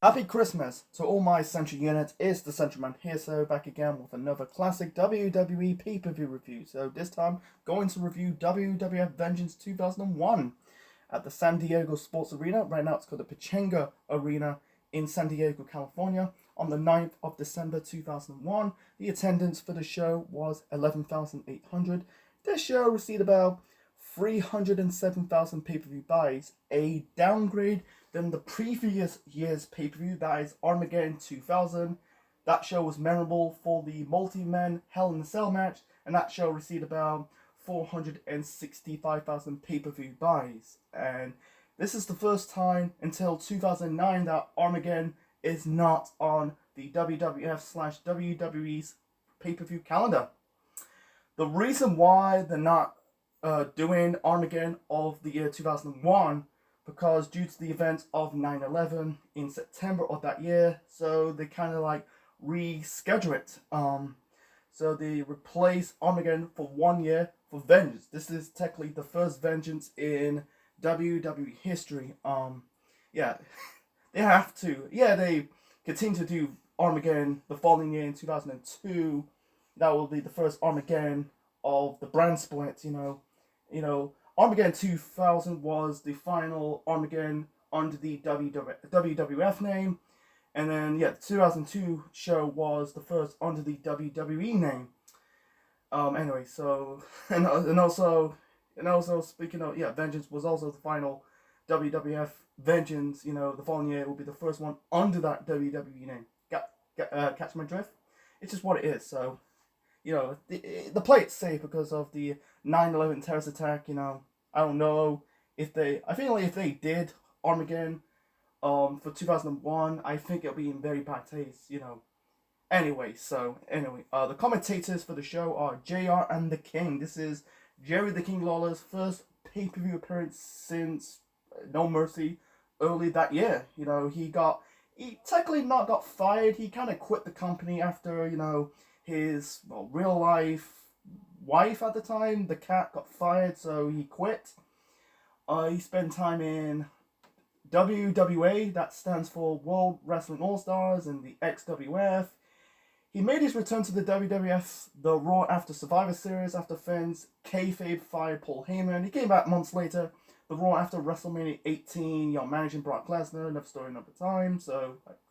Happy Christmas to all my Central units. It's the Central Man here, so back again with another classic WWE pay-per-view review. So this time, going to review WWF Vengeance 2001 at the San Diego Sports Arena. Right now it's called the Pechanga Arena in San Diego, California on the 9th of December 2001. The attendance for the show was 11,800. This show received about 307,000 pay-per-view buys, a downgrade than the previous year's pay-per-view, that is Armageddon 2000. That show was memorable for the multi-man Hell in a Cell match, and that show received about 465,000 pay-per-view buys. And this is the first time until 2009 that Armageddon is not on the WWF/WWE's pay-per-view calendar. The reason why they're not doing Armageddon of the year 2001, because due to the events of 9/11 in September of that year, so they kind of like reschedule it. So they replace Armageddon for 1 year for Vengeance. This is technically the first Vengeance in WWE history. Yeah, they have to. Yeah, they continue to do Armageddon the following year in 2002. That will be the first Armageddon of the brand split. Armageddon 2000 was the final Armageddon under the WWF name. And then, the 2002 show was the first under the WWE name. Anyway, so, and also speaking of, Vengeance was also the final WWF Vengeance. The following year will be the first one under that WWE name. Catch my drift? It's just what it is, so. The play it safe because of the 9/11 terrorist attack. I don't know if they. I feel like if they did Armageddon, for 2001, I think it'll be in very bad taste. Anyway, the commentators for the show are JR and the King. This is Jerry the King Lawler's first pay-per-view appearance since No Mercy early that year. He technically not got fired. He kind of quit the company after his real life wife at the time, the cat, got fired, so he quit. He spent time in WWA, that stands for World Wrestling All-Stars, and the XWF. He made his return to the WWF, the Raw After Survivor Series, after fans kayfabe fired Paul Heyman. He came back months later, the Raw after WrestleMania 18, managing Brock Lesnar, another story, another time, so that's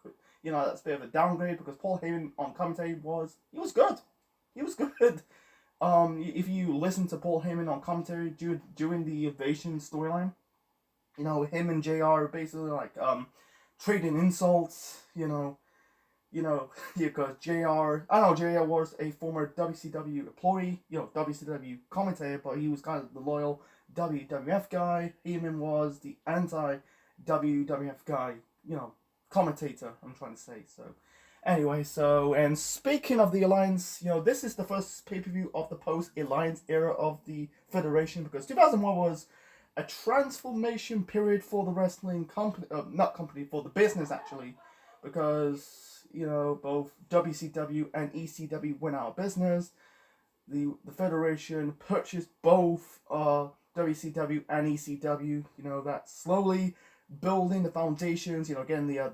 a bit of a downgrade because Paul Heyman on commentary was good. He was good. If you listen to Paul Heyman on commentary during the Invasion storyline, him and JR are basically like trading insults. Because JR was a former WCW employee, WCW commentator, but he was kind of the loyal WWF guy. Heyman was the anti-WWF guy, commentator, I'm trying to say. So anyway, and speaking of the Alliance, this is the first pay-per-view of the post-Alliance era of the Federation, because 2001 was a transformation period for the wrestling company, for the business actually, because both WCW and ECW went out of business. The Federation purchased both WCW and ECW. That slowly building the foundations, again the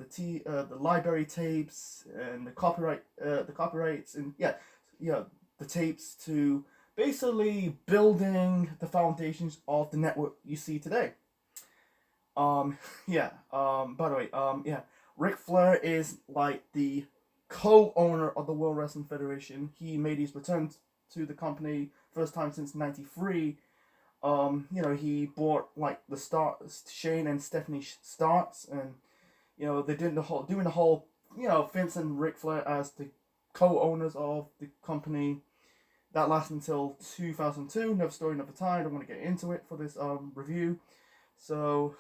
library tapes and the copyrights and the tapes to basically building the foundations of the network you see today. By the way, Ric Flair is like the co-owner of the World Wrestling Federation. He made his return to the company first time since '93. He bought like the Shane and Stephanie Starks, and they did doing the whole Vince and Ric Flair as the co-owners of the company. That lasted until 2002. Another story, another time. I don't want to get into it for this review. So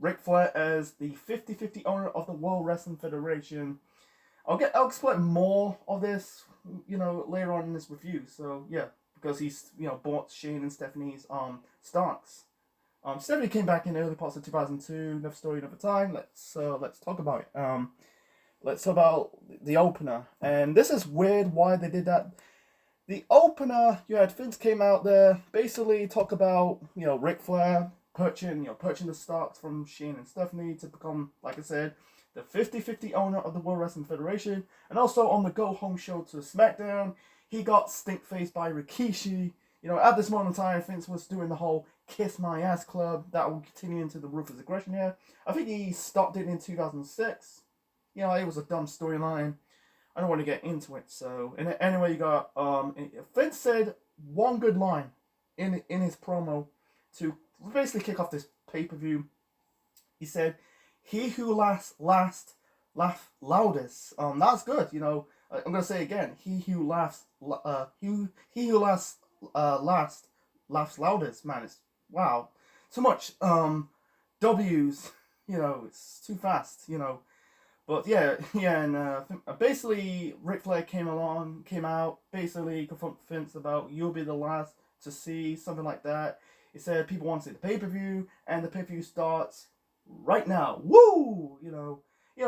Ric Flair as the 50/50 owner of the World Wrestling Federation. I'll explain more of this later on in this review. So because he's bought Shane and Stephanie's Starks. Stephanie came back in the early parts of 2002. Another story, another time. Let's talk about it. Let's talk about the opener. And this is weird why they did that. The opener, you had Vince came out there, basically talk about Ric Flair purchasing the Starks from Shane and Stephanie to become, like I said, the 50-50 owner of the World Wrestling Federation, and also on the Go Home show to SmackDown, he got stink-faced by Rikishi. You know, at this moment in time, Vince was doing the whole Kiss My Ass Club. That will continue into the Ruthless Aggression here. I think he stopped it in 2006. You know, it was a dumb storyline. I don't want to get into it. So, anyway, you got, Vince said one good line in his promo to basically kick off this pay-per-view. He said, "He who laughs loudest." That's good. You know, I'm gonna say it again. He who laughs laughs loudest. Man, it's wow, too much W's. You know, it's too fast. You know, but yeah, and basically Ric Flair came out, basically confronted Vince about "you'll be the last to see," something like that. He said people want to see the pay-per-view, and the pay-per-view starts right now. Woo! You know,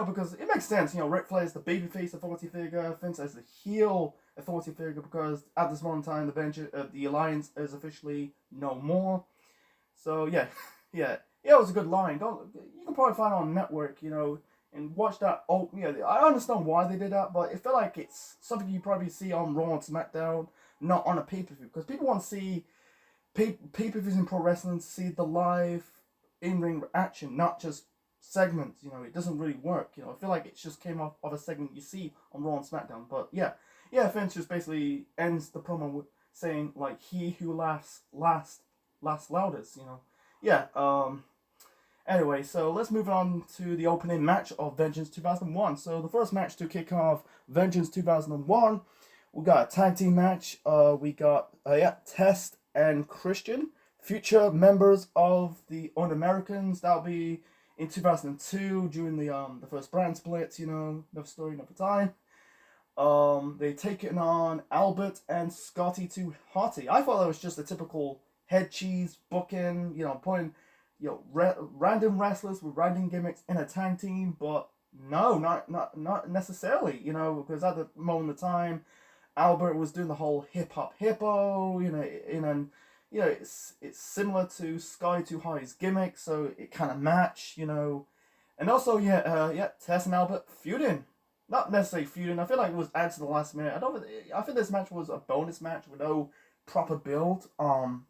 because it makes sense. You know, Ric Flair is the babyface authority figure, Vince as the heel authority figure, because at this moment in time, the alliance is officially no more. So yeah, it was a good line. You can probably find it on network, you know, and watch that. Oh, yeah, I understand why they did that, but it felt like it's something you probably see on Raw and SmackDown, not on a pay-per-view, because people want to see pay-per-views in pro wrestling, to see the live in-ring action, not just segments. You know, it doesn't really work. You know, I feel like it just came off of a segment you see on Raw and SmackDown. But yeah, Vince just basically ends the promo with saying like, "He who laughs loudest." You know, Anyway, so let's move on to the opening match of Vengeance 2001. So the first match to kick off Vengeance 2001, we got a tag team match. We got Test and Christian, future members of the Un-Americans. That'll be in 2002 during the first brand split. You know, another story, another time. They taking on Albert and Scotty 2 Hotty. I thought that was just a typical head cheese booking. You know, putting random wrestlers with random gimmicks in a tag team, but no, not necessarily. You know, because at the moment of time, Albert was doing the whole hip hop hippo. You know, it's similar to Sky Too High's gimmick, so it kind of match. You know, and also Tess and Albert feuding. Not necessarily feuding. I feel like it was added to the last minute. I think this match was a bonus match with no proper build. There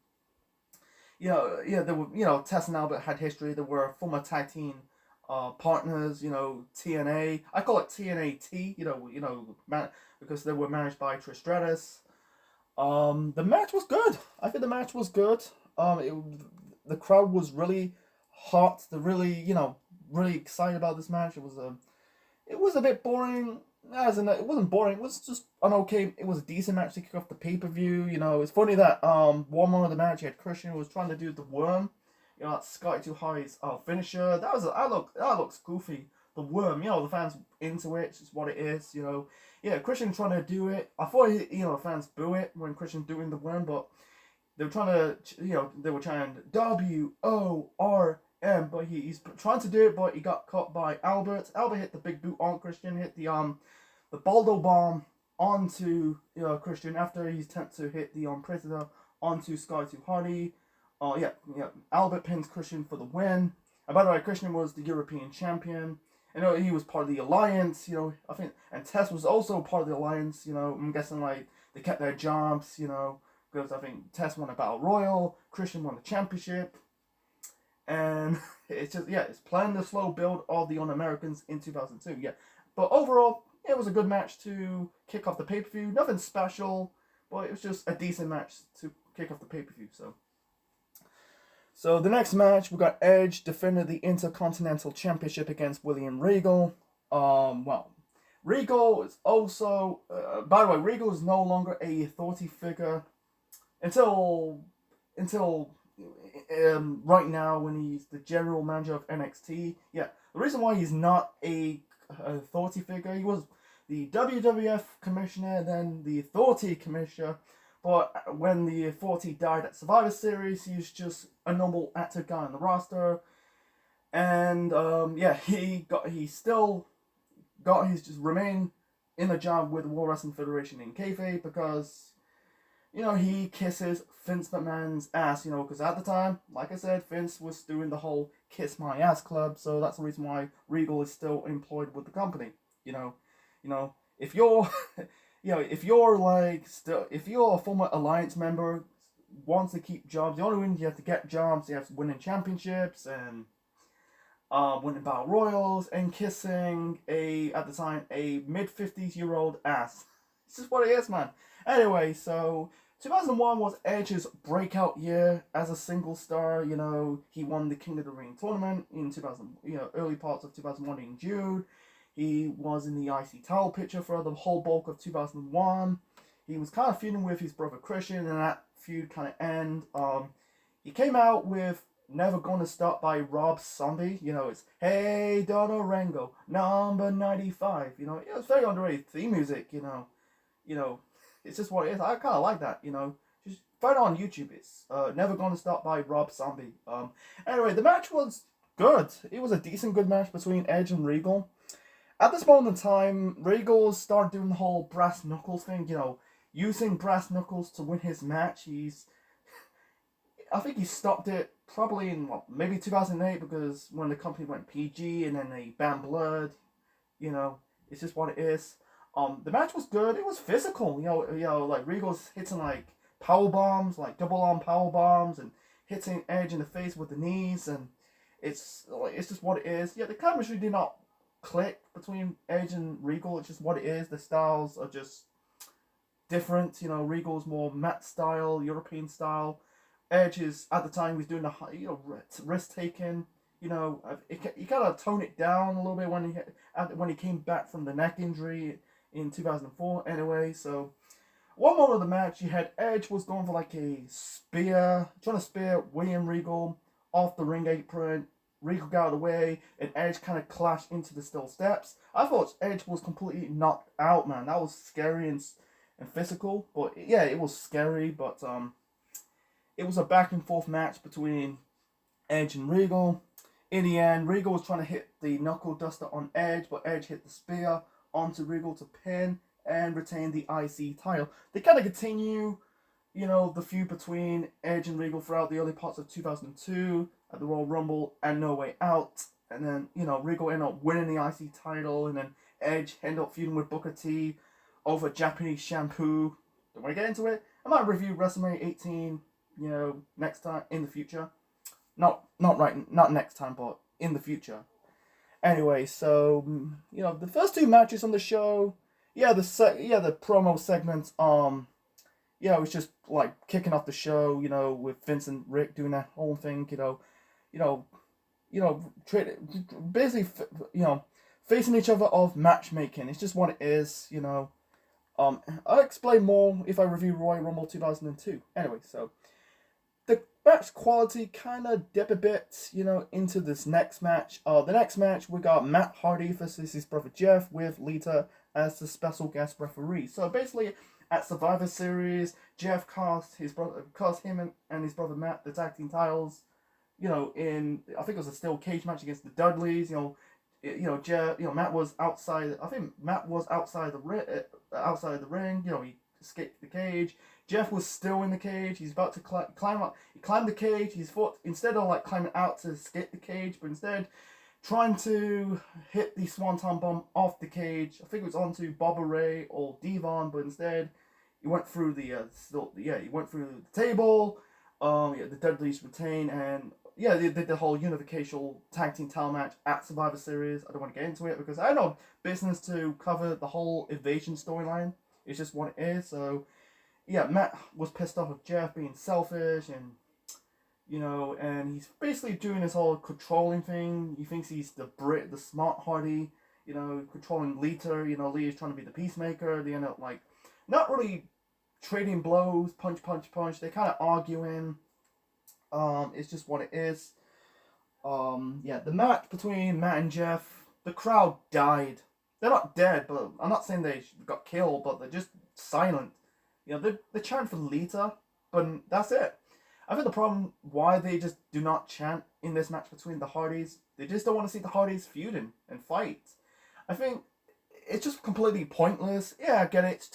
were, Tess and Albert had history. They were former tag team partners. You know, TNA. I call it TNA-T. Because they were managed by Trish Stratus. The match was good. I think the match was good. The crowd was really hot. They're really, really excited about this match. It was a bit boring. It wasn't boring. It was just an okay. It was a decent match to kick off the pay-per-view. You know, it's funny that one more of the match, you had Christian was trying to do the worm. You know, Scotty Too High's finisher. That looks goofy. The worm. You know, the fans into it. It's just what it is. You know. Yeah, Christian trying to do it. I thought fans boo it when Christian doing the worm, but they were trying to they were trying WORM, but he's trying to do it, but he got caught by Albert. Albert hit the big boot on Christian, hit the Baldo bomb onto Christian after he's attempted to hit the prisoner onto Sky Too Hardy. Albert pins Christian for the win. And by the way, Christian was the European champion. You know, he was part of the alliance, I think, and Tess was also part of the alliance, I'm guessing, like, they kept their jobs, because I think Tess won a Battle Royal, Christian won the championship, and it's just, it's playing the slow build of the Un-Americans in 2002, But overall, it was a good match to kick off the pay-per-view, nothing special, but it was just a decent match to kick off the pay-per-view, So the next match, we got Edge defended the Intercontinental Championship against William Regal. Regal is also, by the way, Regal is no longer a authority figure until right now when he's the general manager of NXT. The reason why he's not an authority figure, he was the WWF commissioner, then the authority commissioner. But when the authority died at Survivor Series, he was just a normal active guy on the roster. And he still got his just remain in a job with the World Wrestling Federation in kayfabe because he kisses Vince McMahon's ass, because at the time, like I said, Vince was doing the whole kiss my ass club, so that's the reason why Regal is still employed with the company. You know, if you're, if you're if you're a former Alliance member, wants to keep jobs, the only way you have to get jobs, you have to winning championships and winning battle royals and kissing at the time, a mid-50s-year-old ass. This is what it is, man. Anyway, so 2001 was Edge's breakout year as a single star. He won the King of the Ring tournament in 2000, early parts of 2001 in June. He was in the IC title picture for the whole bulk of 2001. He was kind of feuding with his brother Christian, and that feud kind of ended. He came out with Never Gonna Stop by Rob Zombie. It's Hey Donna Rango, number 95. It's very underrated theme music, it's just what it is. I kind of like that, Just find it on YouTube. It's Never Gonna Stop by Rob Zombie. Anyway, the match was good. It was a decent, good match between Edge and Regal. At this moment in time, Regal started doing the whole brass knuckles thing, using brass knuckles to win his match. I think he stopped it probably in maybe 2008, because when the company went PG and then they banned blood, it's just what it is. The match was good. It was physical. Like Regal's hitting like power bombs, like double arm power bombs, and hitting Edge in the face with the knees, and it's just what it is. Yeah, the chemistry did not click between Edge and Regal. It's just what it is. The styles are just different. Regal's more mat style, European style. Edge is, at the time, he was doing the risk taking. He kind of toned it down a little bit when he came back from the neck injury in 2004. Anyway, so one moment of the match, you had Edge was going for like a spear, trying to spear William Regal off the ring apron. Regal got out of the way, and Edge kind of clashed into the steel steps. I thought Edge was completely knocked out, man. That was scary and physical, but yeah, it was scary. But it was a back and forth match between Edge and Regal. In the end, Regal was trying to hit the knuckle duster on Edge, but Edge hit the spear onto Regal to pin and retain the IC title. They kind of continue, the feud between Edge and Regal throughout the early parts of 2002 at the Royal Rumble and No Way Out. And then, Regal ended up winning the IC title, and then Edge ended up feuding with Booker T over Japanese shampoo. Don't want to get into it. I might review WrestleMania 18, next time in the future. Not next time, but in the future. Anyway, so the first two matches on the show, the promo segments, it was just like kicking off the show, with Vince and Rick doing that whole thing, basically, facing each other of matchmaking. It's just what it is, I'll explain more if I review Royal Rumble 2002. Anyway, so the match quality kind of dipped a bit, into this next match. The next match, we got Matt Hardy versus his brother Jeff with Lita as the special guest referee. So basically, at Survivor Series, Jeff cost him and his brother Matt the tag team titles. In I think it was a steel cage match against the Dudleys. Jeff. Matt was outside. I think Matt was outside the ring. He escaped the cage. Jeff was still in the cage. He's about to climb up. He climbed the cage. His foot, instead of climbing out to escape the cage, but instead trying to hit the Swanton bomb off the cage. I think it was onto Bobby Ray or Devon, but instead he went through the table. The Dudleys retain, and they did the whole unification tag team title match at Survivor Series. I don't want to get into it because I had no business to cover the whole Invasion storyline. It's just what it is. So Matt was pissed off with Jeff being selfish, and and he's basically doing this whole controlling thing. He thinks he's the smart Hardy, controlling Lita. Lita's trying to be the peacemaker. They end up not really trading blows, punch. They're kind of arguing. It's just what it is. The match between Matt and Jeff, the crowd died. They're not dead, but I'm not saying they got killed, but they're just silent. They're chanting for Lita, but that's it. I think the problem why they just do not chant in this match between the Hardys, they just don't want to see the Hardys feuding and fight. I think it's just completely pointless. Yeah, I get it.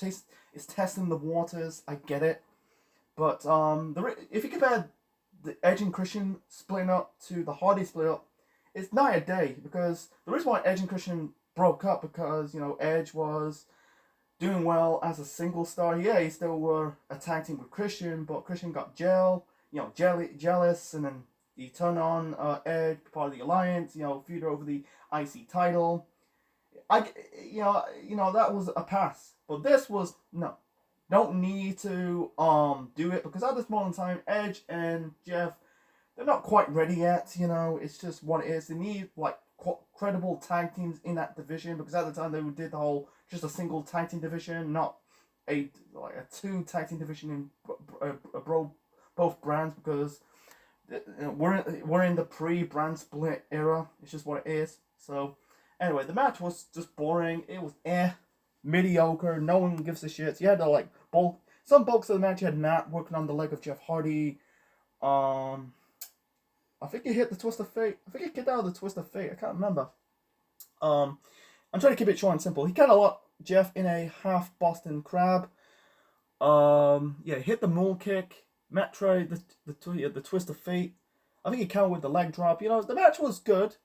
It's testing the waters. I get it. But if you compare the Edge and Christian splitting up to the Hardy split up, it's night and day. Because the reason why Edge and Christian broke up, because Edge was doing well as a single star. Yeah, he still were a tag team with Christian, but Christian got jealous, and then he turned on Edge, part of the Alliance. Feud over the IC title. That was a pass. But this was no. Don't need to do it, because at this moment in time, Edge and Jeff, they're not quite ready yet. It's just what it is. They need like credible tag teams in that division, because at the time they did the whole just a single tag team division, not a two tag team division in both brands, because we're in the pre-brand split era. It's just what it is. So anyway, the match was just boring. It was mediocre. No one gives a shit. So you had to some bulks of the match. You had Matt working on the leg of Jeff Hardy. I think he hit the twist of fate. I think he kicked out of the twist of fate. I can't remember. I'm trying to keep it short and simple. He kind of locked Jeff in a half Boston Crab. Hit the moon kick. Matt tried the twist of fate. I think he countered with the leg drop. The match was good.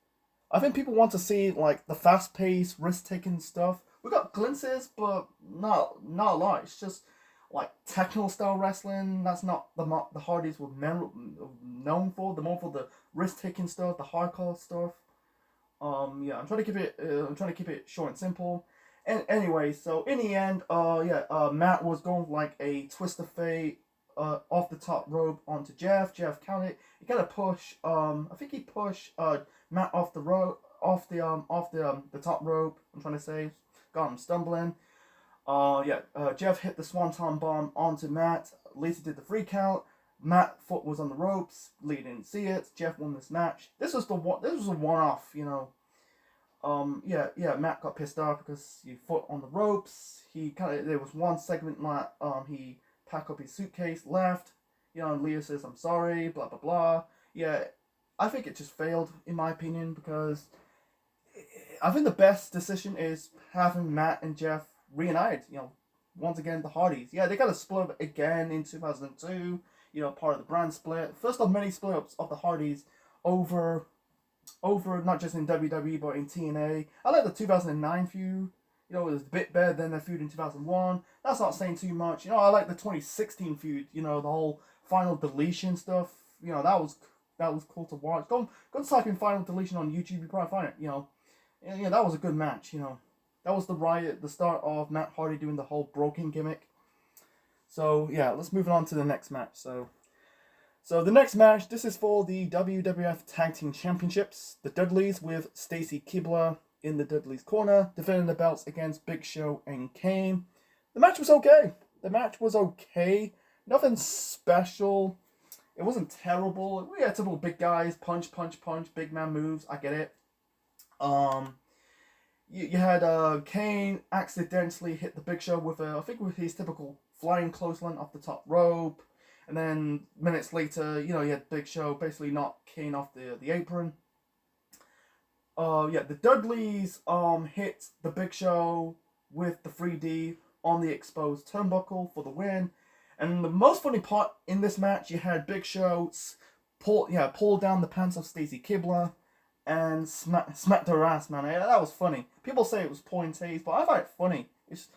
I think people want to see like the fast-paced, risk-taking stuff. We got glimpses, but not a lot. It's just like technical style wrestling. That's not the Hardys were known for. They're more for the risk-taking stuff, the hardcore stuff. I'm trying to keep it short and simple. And anyway, so in the end, Matt was going like a twist of fate off the top rope onto Jeff. Jeff counted. He kind of pushed. I think he pushed Matt off the rope, off the top rope. I'm trying to say, got him stumbling. Jeff hit the swanton bomb onto Matt. Lisa did the free count. Matt's foot was on the ropes. Lee didn't see it. Jeff won this match. This was a one-off. Matt got pissed off because he foot on the ropes. There was one segment like he packed up his suitcase, left. And Leah says, "I'm sorry," blah blah blah. Yeah, I think it just failed in my opinion, because I think the best decision is having Matt and Jeff reunited. Once again the Hardys. Yeah, they got to split up again in 2002. Part of the brand split. First of many split ups of the Hardys over not just in WWE but in TNA. I like the 2009 feud. It was a bit better than the feud in 2001. That's not saying too much. I like the 2016 feud. The whole final deletion stuff. That was cool to watch. Go type in final deletion on YouTube. You probably find it. That was a good match. That was the start of Matt Hardy doing the whole broken gimmick. So yeah, let's move on to the next match. So the next match, this is for the WWF Tag Team Championships. The Dudleys with Stacy Keibler in the Dudleys corner, defending the belts against Big Show and Kane. The match was okay. Nothing special. It wasn't terrible. We had typical big guys, punch, big man moves. I get it. You had Kane accidentally hit the Big Show with his typical flying clothesline off the top rope. And then minutes later, you had Big Show basically knock Kane off the apron. The Dudleys hit the Big Show with the 3D on the exposed turnbuckle for the win. And the most funny part in this match, you had Big Show pull down the pants of Stacy Keibler and smacked her ass, man. Yeah, that was funny. People say it was poor in taste, but I find it funny. It's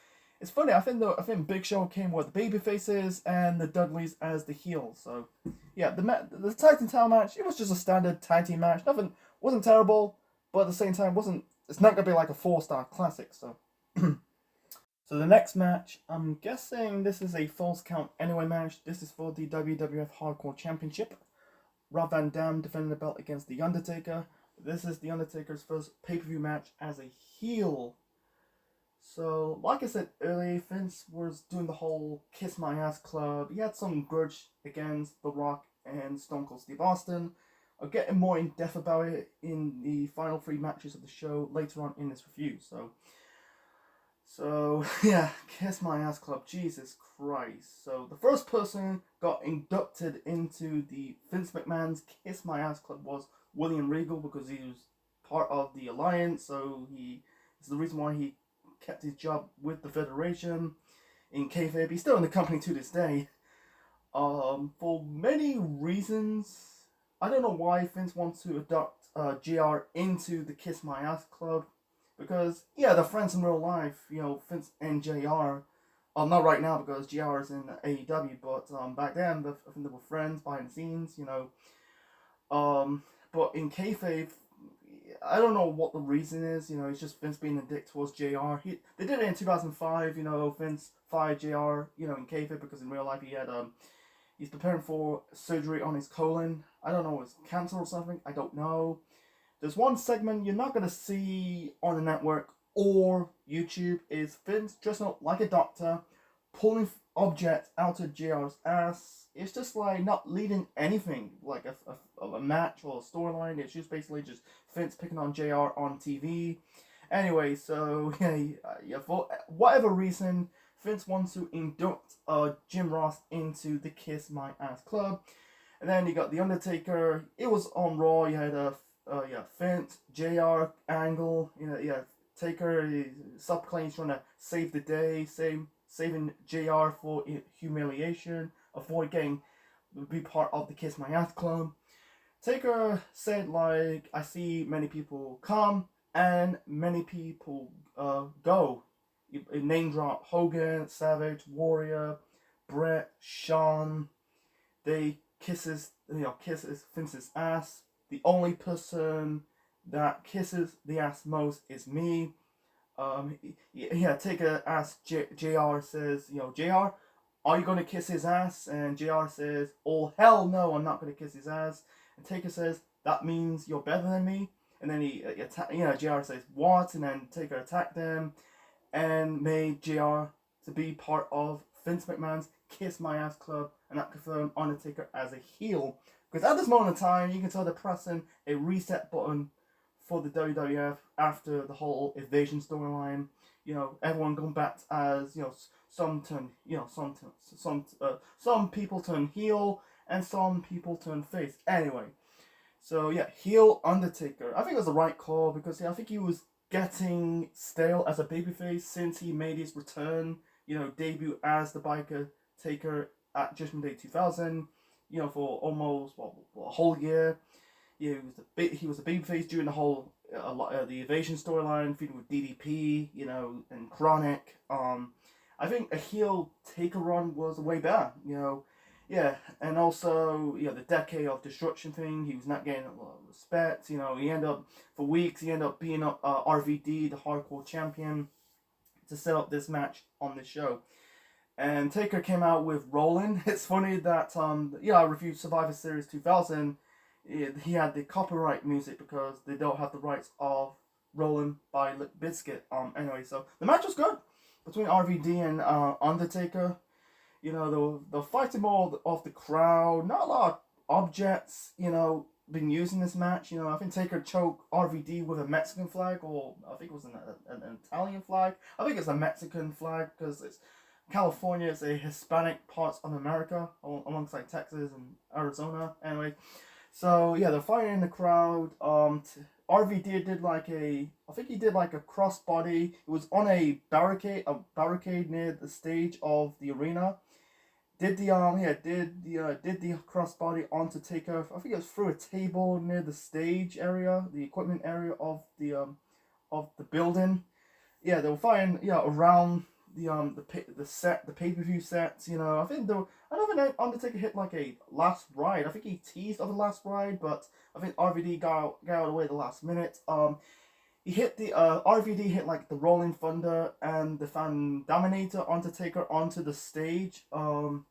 funny. I think Big Show came with the baby faces and the Dudleys as the heels. So yeah, the tag team title match, it was just a standard tag team match. Nothing, wasn't terrible, but at the same time it's not gonna be like a 4-star classic. So so the next match, I'm guessing this is a Falls Count Anywhere match. This is for the WWF Hardcore Championship. Rob Van Dam defending the belt against The Undertaker. This is The Undertaker's first pay-per-view match as a heel. So, like I said earlier, Vince was doing the whole Kiss My Ass Club. He had some grudge against The Rock and Stone Cold Steve Austin. I'll get more in depth about it in the final 3 matches of the show later on in this review. So yeah, Kiss My Ass Club, Jesus Christ. So the first person got inducted into the Vince McMahon's Kiss My Ass Club was William Regal, because he was part of the Alliance, so it's the reason why he kept his job with the Federation in kayfabe. He's still in the company to this day. For many reasons, I don't know why Vince wants to adopt JR into the Kiss My Ass Club. Because, yeah, they're friends in real life, Vince and JR. Not right now because JR is in AEW, but back then, I think they were friends behind the scenes, Um, but in kayfabe, I don't know what the reason is. It's just Vince being a dick towards JR. They did it in 2005. Vince fired JR. In kayfabe because in real life he's preparing for surgery on his colon. I don't know, it's cancer or something. I don't know. There's one segment you're not gonna see on the network or YouTube is Vince dressing up like a doctor, pulling objects out of JR's ass. It's just like not leading anything like a match or a storyline. It's just basically just Vince picking on JR on TV. Anyway, so yeah, for whatever reason, Vince wants to induct Jim Ross into the Kiss My Ass Club. And then you got The Undertaker. It was on Raw. You had Vince, JR, Angle. Taker, subclaims trying to save the day, saving JR for humiliation, avoid getting be part of the Kiss My Ass Club. Taker said, like, I see many people come and many people go. Name drop Hogan, Savage, Warrior, Brett, Shawn. They kisses Vince's ass. The only person that kisses the ass most is me. Taker asks JR, says, JR, are you gonna kiss his ass? And JR says, oh hell no, I'm not gonna kiss his ass. And Taker says, that means you're better than me. And then JR says, what? And then Taker attacked them and made JR to be part of Vince McMahon's Kiss My Ass Club, and that confirmed Undertaker as a heel. Because at this moment in time, you can tell they're pressing a reset button for the WWF after the whole Invasion storyline. Everyone going back as some people turn heel and some people turn face. Anyway, so yeah, heel Undertaker. I think it was the right call because I think he was getting stale as a babyface since he made his return, debut as the Biker Taker at Judgment Day 2000, for almost a whole year. He was a babyface during the whole the Invasion storyline, feuding with DDP, and Chronic. I think a heel Taker run was way better, and also the Decade of Destruction thing. He was not getting a lot of respect. He ended up for weeks. He ended up being RVD, the Hardcore Champion, to set up this match on the show. And Taker came out with Rollin'. It's funny that I reviewed Survivor Series 2000. He had the copyright music because they don't have the rights of Rollin' by Limp Bizkit. Anyway, so the match was good between RVD and Undertaker. They're fighting more of the crowd. Not a lot of objects, been used in this match. I think Taker choked RVD with a Mexican flag, or I think it was an Italian flag. I think it's a Mexican flag because it's California is a Hispanic part of America, alongside Texas and Arizona. Anyway, so yeah, they're fighting in the crowd. RVD did like a crossbody. It was on a barricade near the stage of the arena. Did the crossbody onto Taker. I think it was through a table near the stage area, the equipment area of the building. Yeah, they were fighting around the pay-per-view sets. I think I don't think Undertaker hit like a last ride. I think he teased of the last ride, but I think RVD got out of the way at the last minute. He hit RVD hit like the Rolling Thunder and the Fandaminator onto Taker onto the stage. On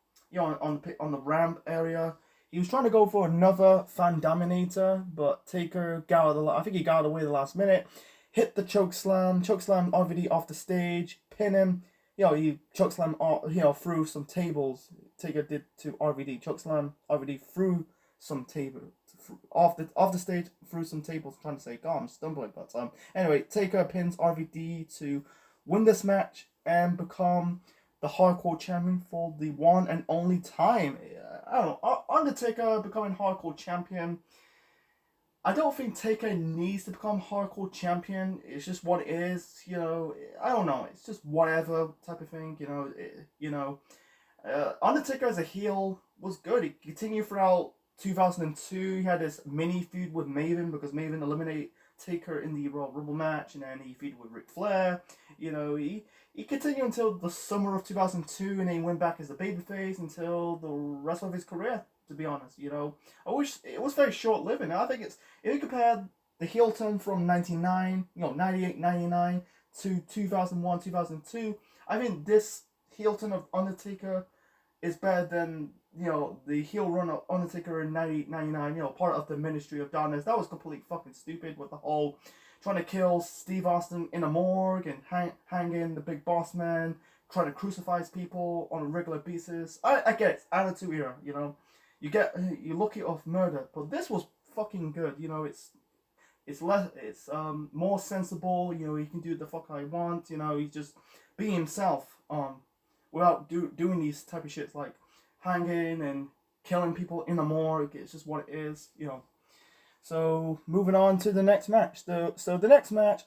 the ramp area. He was trying to go for another Fandaminator, but Taker I think he got out of the way at the last minute. Hit the chokeslam RVD off the stage, pin him. He chokeslam through some tables. Taker did to RVD. Chokeslam RVD through some table off the stage, through some tables. I'm trying to say, God, I'm stumbling, but anyway, Taker pins RVD to win this match and become the Hardcore Champion for the one and only time. I don't know, Undertaker becoming Hardcore Champion. I don't think Taker needs to become Hardcore Champion. It's just what it is. I don't know. It's just whatever type of thing. Undertaker as a heel was good. He continued throughout 2002. He had this mini feud with Maven because Maven eliminated Taker in the Royal Rumble match, and then he feuded with Ric Flair. He continued until the summer of 2002, and then he went back as a babyface until the rest of his career. To be honest, I wish it was very short living. I think it's if you compare the heel turn from 99, 98, 99 to 2001, 2002. I think this heel turn of Undertaker is better than the heel run of Undertaker in 99. Part of the Ministry of Darkness. That was completely fucking stupid with the whole trying to kill Steve Austin in a morgue and hanging the Big Boss Man, trying to crucify people on a regular basis. I get it, Attitude Era. You look it off murder, but this was fucking good. It's more sensible. He can do the fuck I want. He's just be himself. Without doing these type of shits like hanging and killing people in a morgue. It's just what it is. So moving on to the next match. So the next match,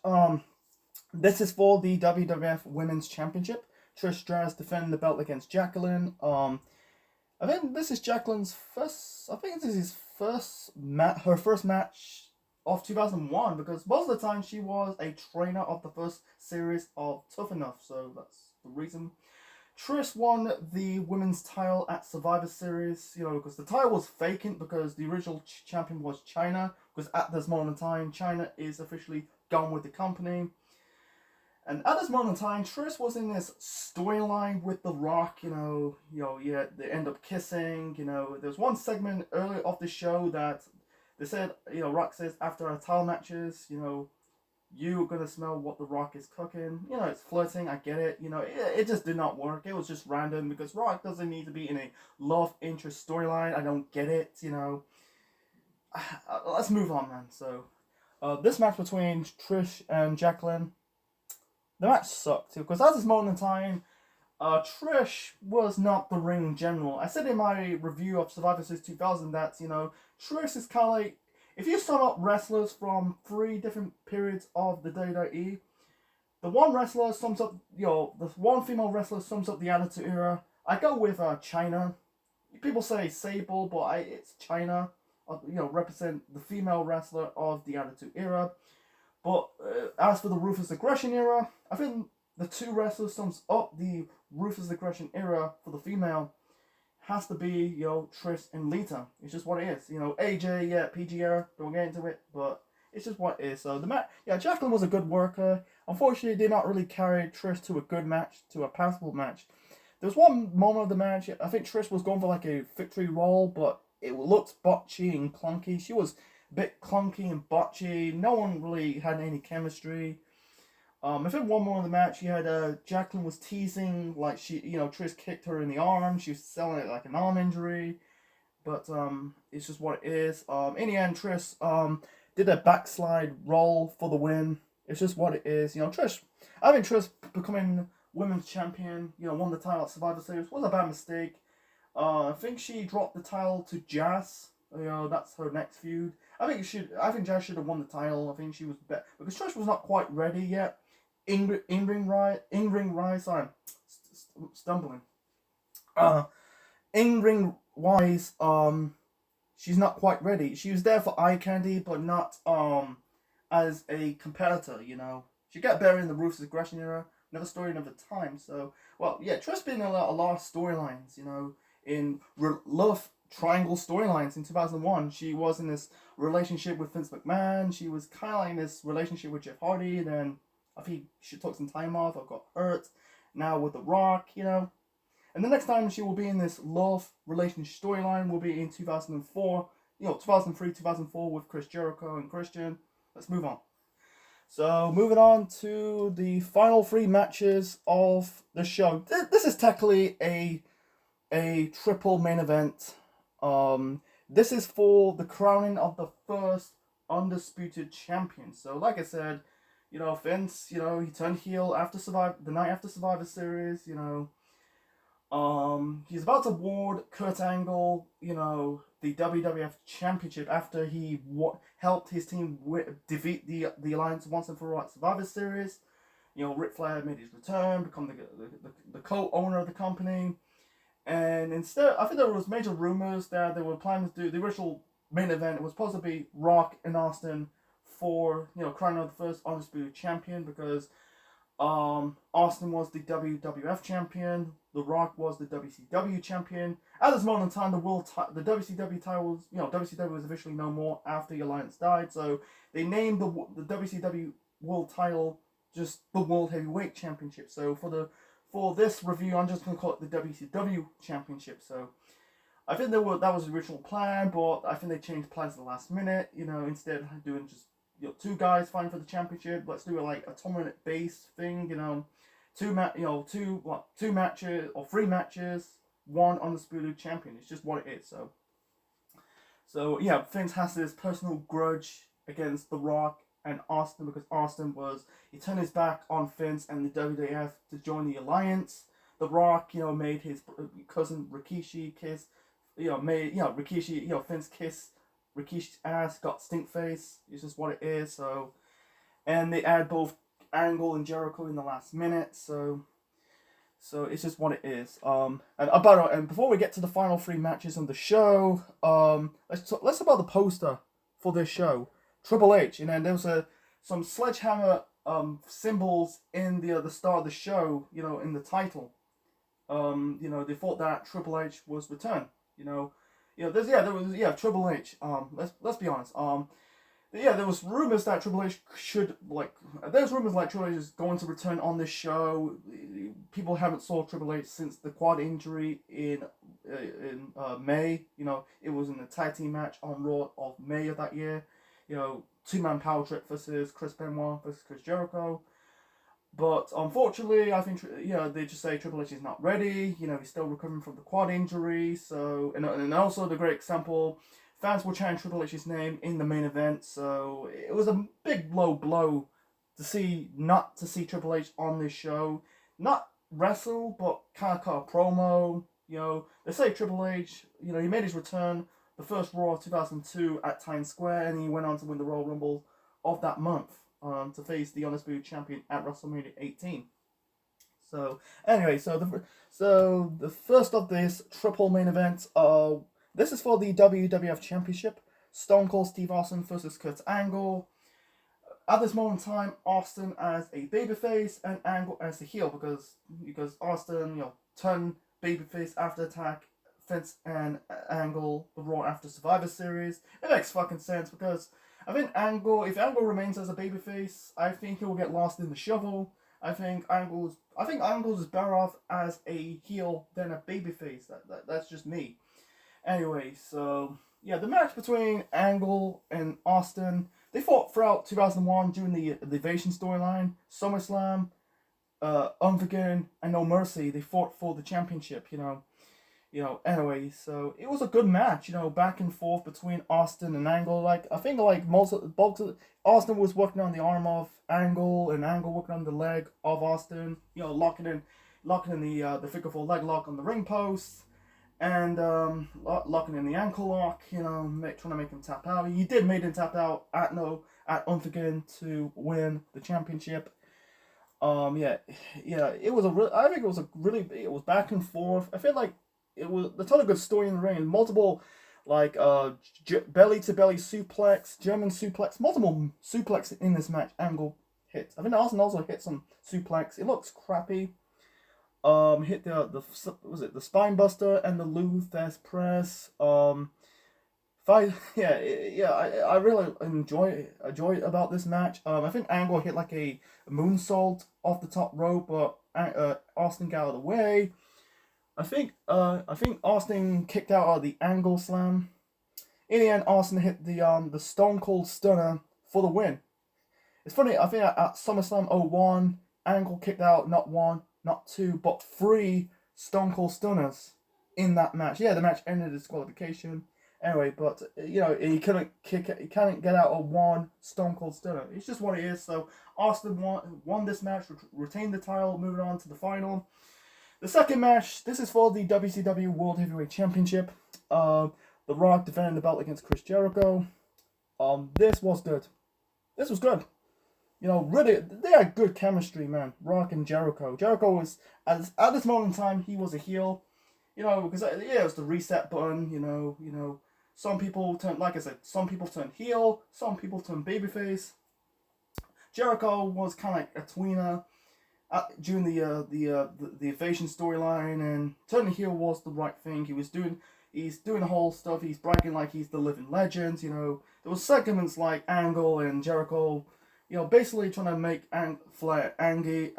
this is for the WWF Women's Championship. Trish Stratus defending the belt against Jacqueline. I think this is Jacqueline's first. I think this is her first match of 2001, because most of the time she was a trainer of the first series of Tough Enough. So that's the reason. Trish won the women's title at Survivor Series, because the title was vacant because the original champion was China, because at this moment in time, China is officially gone with the company. And at this moment in time, Trish was in this storyline with The Rock, they end up kissing, there's one segment earlier of the show that they said, Rock says after our title matches, you're gonna smell what The Rock is cooking. It's flirting, I get it. It just did not work. It was just random because Rock doesn't need to be in a love interest storyline. I don't get it, Let's move on, man. So, this match between Trish and Jacqueline, the match sucked too, because at this moment in time, Trish was not the ring general. I said in my review of Survivor Series 2000 that, Trish is kind of like, if you sum up wrestlers from 3 different periods of the WWE, the one wrestler sums up, the one female wrestler sums up the Attitude Era. I go with Chyna. People say Sable, but it's Chyna. Represent the female wrestler of the Attitude Era. But as for the Ruthless Aggression Era, I think the 2 wrestlers sums up the Ruthless Aggression Era for the female. Has to be, Trish and Lita. It's just what it is. AJ, yeah, PG era, don't get into it, but it's just what it is. So the match, Jacqueline was a good worker. Unfortunately, did not really carry Trish to a good match, to a passable match. There was one moment of the match, I think Trish was going for like a victory roll, but it looked botchy and clunky. She was a bit clunky and botchy. No one really had any chemistry. I think one more in the match, you had Jacqueline was teasing, like Trish kicked her in the arm. She was selling it like an arm injury, but it's just what it is. In the end, Trish did a backslide roll for the win. It's just what it is. I think Trish becoming women's champion, won the title at Survivor Series was a bad mistake. I think she dropped the title to Jazz. That's her next feud. I think Jazz should have won the title. I think she was better because Trish was not quite ready yet. In-ring rise, sorry, stumbling. In-ring wise, she's not quite ready. She was there for eye candy, but not as a competitor. She got better in the Ruthless Aggression Era. Another story, another time. So, Trish been in a lot of storylines. In love triangle storylines in 2001. She was in this relationship with Vince McMahon. She was kind of like in this relationship with Jeff Hardy. Then I think she took some time off or got hurt. Now with The Rock, And the next time she will be in this love relationship storyline will be in 2004. 2003, 2004 with Chris Jericho and Christian. Let's move on. So moving on to the final 3 matches of the show. This is technically a triple main event. This is for the crowning of the first undisputed champion. So like I said, Vince, he turned heel after the night after Survivor Series, he's about to award Kurt Angle, the WWF Championship after he helped his team defeat the Alliance once and for all at Survivor Series. Ric Flair made his return, become the co-owner of the company. And instead, I think there was major rumors that they were planning to do the original main event. It was supposed to be Rock and Austin for, crowning out the first undisputed champion, because Austin was the WWF champion, The Rock was the WCW champion. At this moment in time, the WCW title was, WCW was officially no more after the Alliance died, so they named the WCW World title just the World Heavyweight Championship. So for this review, I'm just gonna call it the WCW Championship. So I think that was the original plan, but I think they changed plans at the last minute. Instead of doing just two guys fighting for the championship, let's do it like a tournament based thing. Two matches or three matches, one undisputed champion. It's just what it is. So yeah, Vince has this personal grudge against The Rock and Austin, because he turned his back on Vince and the WWF to join the Alliance. The Rock, made his cousin Rikishi kiss, Vince kiss Rikishi's ass, got stink face. It's just what it is. So, and they add both Angle and Jericho in the last minute. So it's just what it is. And before we get to the final three matches on the show, let's talk about the poster for this show. Triple H, and then there was some sledgehammer symbols in the start of the show. In the title. They thought that Triple H was returned. There was Triple H. Let's be honest. There was rumors that Triple H there's rumors like Triple H is going to return on this show. People haven't saw Triple H since the quad injury in May. It was in the tag team match on Raw of May of that year. Two-man power trip versus Chris Benoit versus Chris Jericho. But unfortunately, I think they just say Triple H is not ready. He's still recovering from the quad injury. So and also the great example, fans were chanting Triple H's name in the main event. So it was a big low blow not to see Triple H on this show, not wrestle, but kind of cut a promo. They say Triple H, he made his return the first Raw of 2002 at Times Square, and he went on to win the Royal Rumble of that month. To face the Undisputed Champion at WrestleMania 18. So anyway, so the first of this triple main event, this is for the WWF Championship. Stone Cold Steve Austin versus Kurt Angle. At this moment in time, Austin as a babyface and Angle as a heel, because Austin turned babyface after attack Vince and Angle the Raw after Survivor Series. It makes fucking sense, because I think if Angle remains as a babyface, I think he will get lost in the shuffle. I think Angle's better off as a heel than a babyface. That's just me. Anyway, so yeah, the match between Angle and Austin, they fought throughout 2001 during the Vengeance storyline, SummerSlam, Unforgiven, and No Mercy. They fought for the championship. Anyway, so it was a good match, back and forth between Austin and Angle. I think Austin was working on the arm of Angle, and Angle working on the leg of Austin, locking in the figure four leg lock on the ring post, and locking in the ankle lock, trying to make him tap out. He did make him tap out at Unforgiven to win the championship. It was back and forth. I feel like it was a ton of good story in the ring, and multiple belly to belly suplex, German suplex, multiple suplex in this match. Angle hit. I think Austin also hit some suplex. It looks crappy. Hit the spine buster and the Lou Thesz press. I really enjoy about this match. I think Angle hit like a moonsault off the top rope, but Austin got out of the way. I think Austin kicked out of the Angle slam. In the end, Austin hit the Stone Cold Stunner for the win. It's funny, I think at SummerSlam 01, Angle kicked out not one, not two, but three Stone Cold Stunners in that match. Yeah, the match ended in disqualification. Anyway, but he couldn't get out of one Stone Cold Stunner. It's just what it is. So Austin won this match, retained the title, moving on to the final. The second match, this is for the WCW World Heavyweight Championship. The Rock defending the belt against Chris Jericho. This was good. This was good. Really, they had good chemistry, man. Rock and Jericho. Jericho was, at this moment in time, he was a heel. You know, because yeah, it was the reset button. Some people turn, like I said, some people turn heel, some people turn babyface. Jericho was kind of like a tweener during the Invasion storyline, and turning heel was the right thing. He's doing the whole stuff. He's bragging like he's the living legend. There was segments like Angle and Jericho, basically trying to make Flair angry.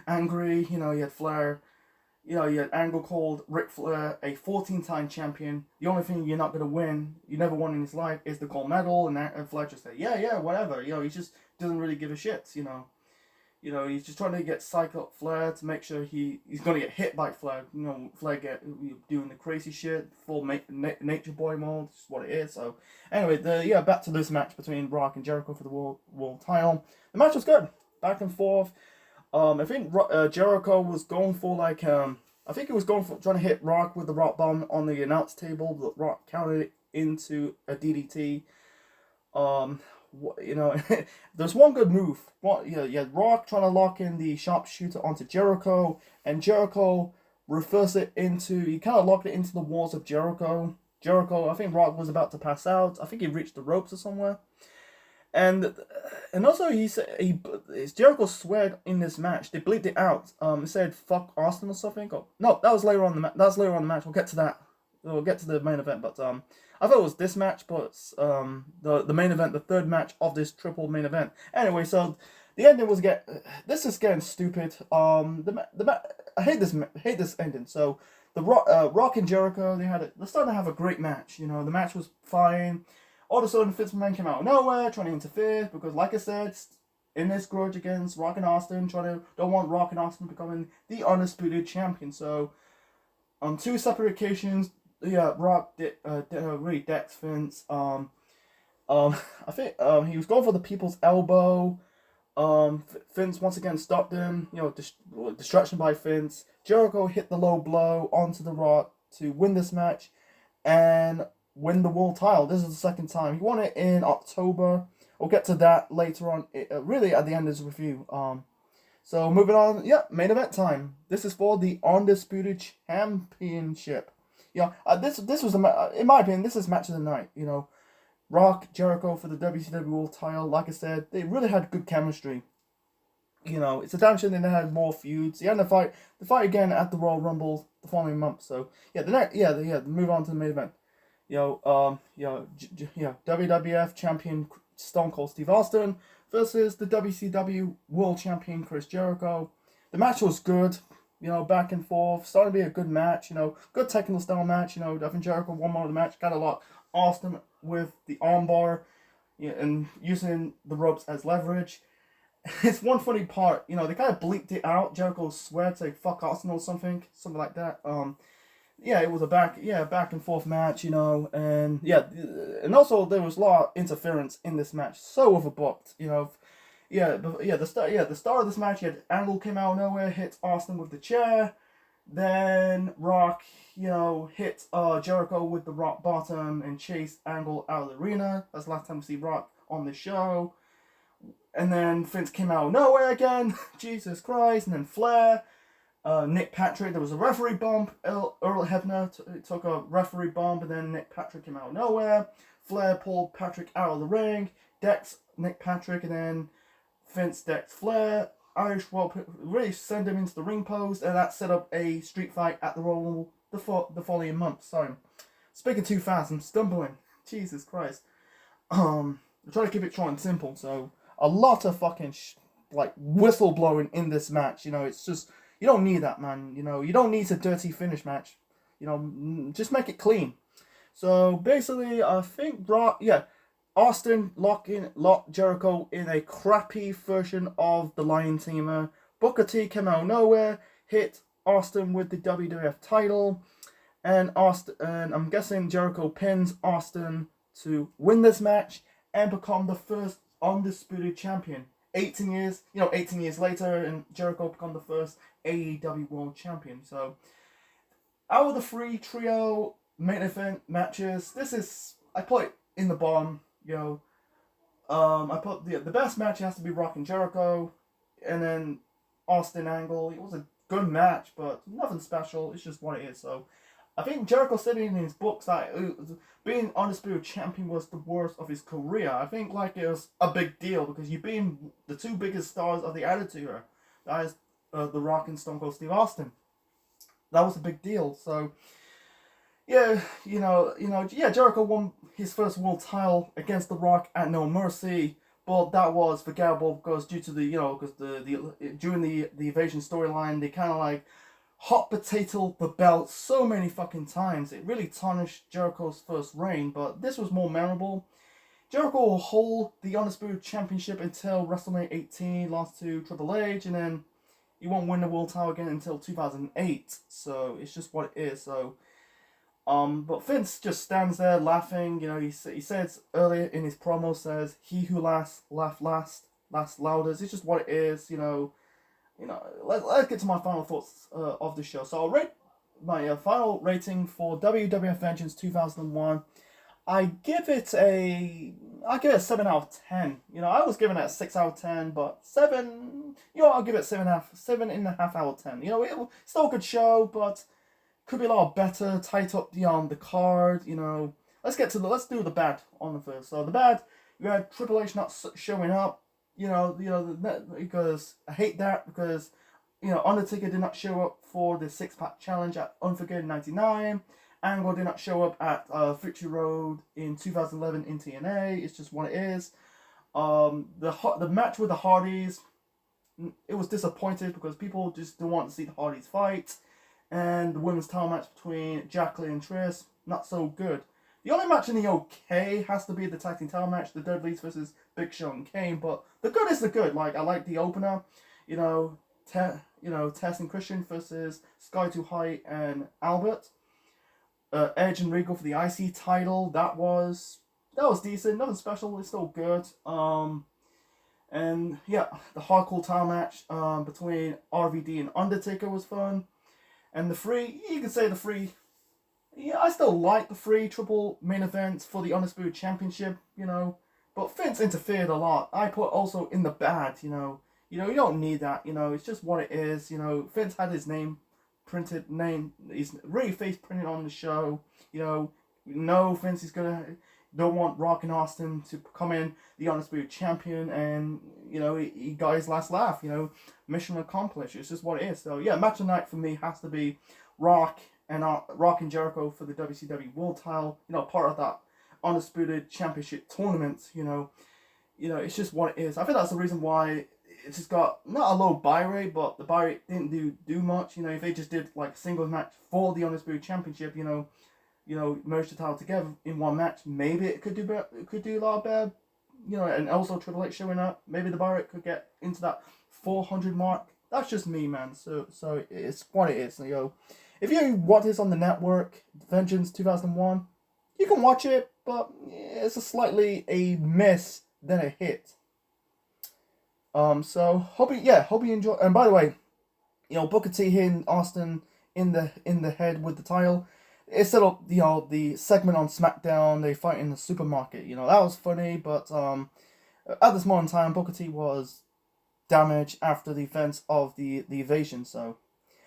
Angry. You had Flair. You had Angle called Ric Flair a 14-time champion. The only thing you're not going to win, you never won in his life, is the gold medal. And Flair just said, yeah, whatever. He just doesn't really give a shit, he's just trying to get psych up Flair to make sure he's going to get hit by Flair. Flair doing the crazy shit, full nature boy mode. This is what it is. So, anyway, back to this match between Rock and Jericho for the world title. The match was good. Back and forth. I think Jericho was going for trying to hit Rock with the Rock Bomb on the announce table, but Rock countered it into a DDT. There's one good move. You had Rock trying to lock in the sharpshooter onto Jericho, and Jericho reversed it he kind of locked it into the walls of Jericho. I think Rock was about to pass out. I think he reached the ropes or somewhere. And also Jericho sweared in this match. They bleeped it out. It said "fuck Austin" or something. No, that was later on the match. We'll get to that. We'll get to the main event. But I thought it was this match, but the main event, the third match of this triple main event. Anyway, so the ending was this is getting stupid. I hate this ending. So the Rock and Jericho, they're starting to have a great match. The match was fine. All of a sudden, Vince McMahon came out of nowhere, trying to interfere, because, like I said, in this grudge against Rock and Austin, don't want Rock and Austin becoming the undisputed champion. So, on two separate occasions, Rock really decked Vince. I think he was going for the people's elbow. Vince once again stopped him. Distraction by Vince. Jericho hit the low blow onto the Rock to win this match, and win the world title. This is the second time. He won it in October. We'll get to that later on, really at the end of this review. So moving on, main event time. This is for the Undisputed Championship. This was, in my opinion, this is match of the night. Rock, Jericho for the WCW world title. Like I said, they really had good chemistry. It's a damn shame they had more feuds. The fight again at the Royal Rumble the following month. So, move on to the main event. WWF champion Stone Cold Steve Austin versus the WCW world champion Chris Jericho. The match was good, back and forth, starting to be a good match, good technical style match. I think Jericho won more of the match, kind of like Austin with the armbar, and using the ropes as leverage. It's one funny part, they kind of bleeped it out. Jericho swear to fuck Austin or something like that. It was a back and forth match, and also there was a lot of interference in this match, so overbooked, the start of this match, you had Angle came out of nowhere, hit Austin with the chair, then Rock, hit Jericho with the Rock bottom and chased Angle out of the arena. That's the last time we see Rock on the show. And then Vince came out of nowhere again, Jesus Christ, and then Flair. Nick Patrick, there was a referee bump. Earl Hebner took a referee bump, and then Nick Patrick came out of nowhere. Flair pulled Patrick out of the ring, decks Nick Patrick, and then Vince decks Flair. Irish Whirlpool really send him into the ring post, and that set up a street fight at the Royal Rumble the following month. Sorry, speaking too fast, I'm stumbling. Jesus Christ. I'm trying to keep it short and simple. So a lot of fucking whistle blowing in this match. It's just. You don't need that, man. You don't need a dirty finish match. Just make it clean. So basically, I think Austin locked Jericho in a crappy version of the Lion Tamer. Booker T came out of nowhere, hit Austin with the WWF title, and I'm guessing Jericho pins Austin to win this match and become the first undisputed champion. 18 years later, and Jericho become the first AEW World Champion. So, out of the three trio main event matches, I put it in the bottom. I put the best match has to be Rock and Jericho, and then Austin Angle. It was a good match, but nothing special. It's just what it is. So I think Jericho said in his books that being Undisputed Champion was the worst of his career. I think like it was a big deal because you've been the two biggest stars of the Attitude Era. That is The Rock and Stone Cold Steve Austin. That was a big deal. So yeah, yeah, Jericho won his first world title against The Rock at No Mercy, but that was forgettable because due to during the Invasion storyline, they kind of like hot potato the belt so many fucking times. It really tarnished Jericho's first reign, but this was more memorable. Jericho will hold the Undisputed Championship until WrestleMania 18, lost to Triple H, and then he won't win the world title again until 2008. So it's just what it is. So, but Vince just stands there laughing. He says earlier in his promo, says, "He who laughs last, laughs loudest." It's just what it is. Let's get to my final thoughts of the show. So I'll rate my final rating for WWF Vengeance 2001. I give it a 7 out of 10. I was giving it a 6 out of 10, but 7, I'll give it 7.5 out of 10. It's still a good show, but could be a lot better, tight up the card, Let's do the bad on the first. So the bad, you had Triple H not showing up, because I hate that because, Undertaker did not show up for the 6-pack challenge at Unforgiven 99. Angle did not show up at Victory Road in 2011 in TNA. It's just what it is. The match with the Hardys, it was disappointed because people just don't want to see the Hardys fight. And the women's title match between Jacqueline and Trish, not so good. The only match in the okay has to be the tag team title match, the Dudleys versus Big Show and Kane. But the good is the good. Like, I like the opener. Tess and Christian versus Sky Too High and Albert. Edge and Regal for the IC title. That was decent. Nothing special. It's still good. And yeah, the hardcore title match between RVD and Undertaker was fun. And you can say the free. Yeah, I still like the free triple main events for the Undisputed Championship. But Vince interfered a lot. I put also in the bad. You don't need that. It's just what it is. Vince had his name. He's really face printed on the show. Vince is don't want Rock and Austin to come in the Undisputed Champion, and he got his last laugh. Mission accomplished. It's just what it is. So yeah, match of the night for me has to be Rock and Jericho for the WCW World Title. Part of that Undisputed Championship tournament. It's just what it is. I think that's the reason why it's just got not a low buy rate, but the buy rate didn't do much. If they just did like a single match for the Undisputed Championship, merge the title together in one match, maybe it could do better. It could do a lot better. And also Triple H showing up, maybe the buy rate could get into that 400 mark. That's just me, man. So it's what it is. If you watch this on the network, Vengeance 2001, you can watch it, but it's slightly a miss than a hit. So hope you enjoy. And by the way, Booker T hitting Austin in the head with the title. It set up the segment on SmackDown. They fight in the supermarket. That was funny, but at this moment in time, Booker T was damaged after the events of the invasion. So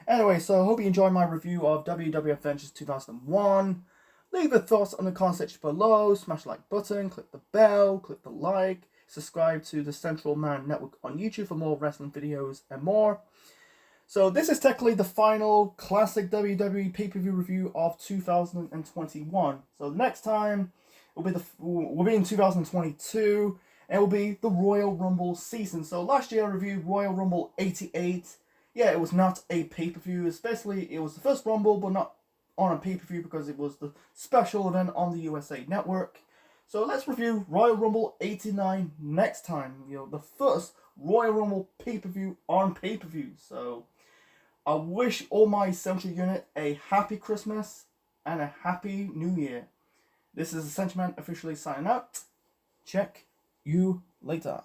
anyway, so hope you enjoy my review of WWF Vengeance 2001. Leave your thoughts on the comment section below. Smash the like button, click the bell, click the like. Subscribe to the Central Man Network on YouTube for more wrestling videos and more. So this is technically the final classic WWE pay-per-view review of 2021. So the next time will be in 2022, and it will be the Royal Rumble season. So last year I reviewed Royal Rumble 88. Yeah, it was not a pay-per-view, especially it was the first Rumble, but not on a pay-per-view because it was the special event on the USA Network. So let's review Royal Rumble 89 next time. The first Royal Rumble pay-per-view on pay-per-view. So I wish all my Central unit a happy Christmas and a happy New Year. This is the Central Man officially signing out. Check you later.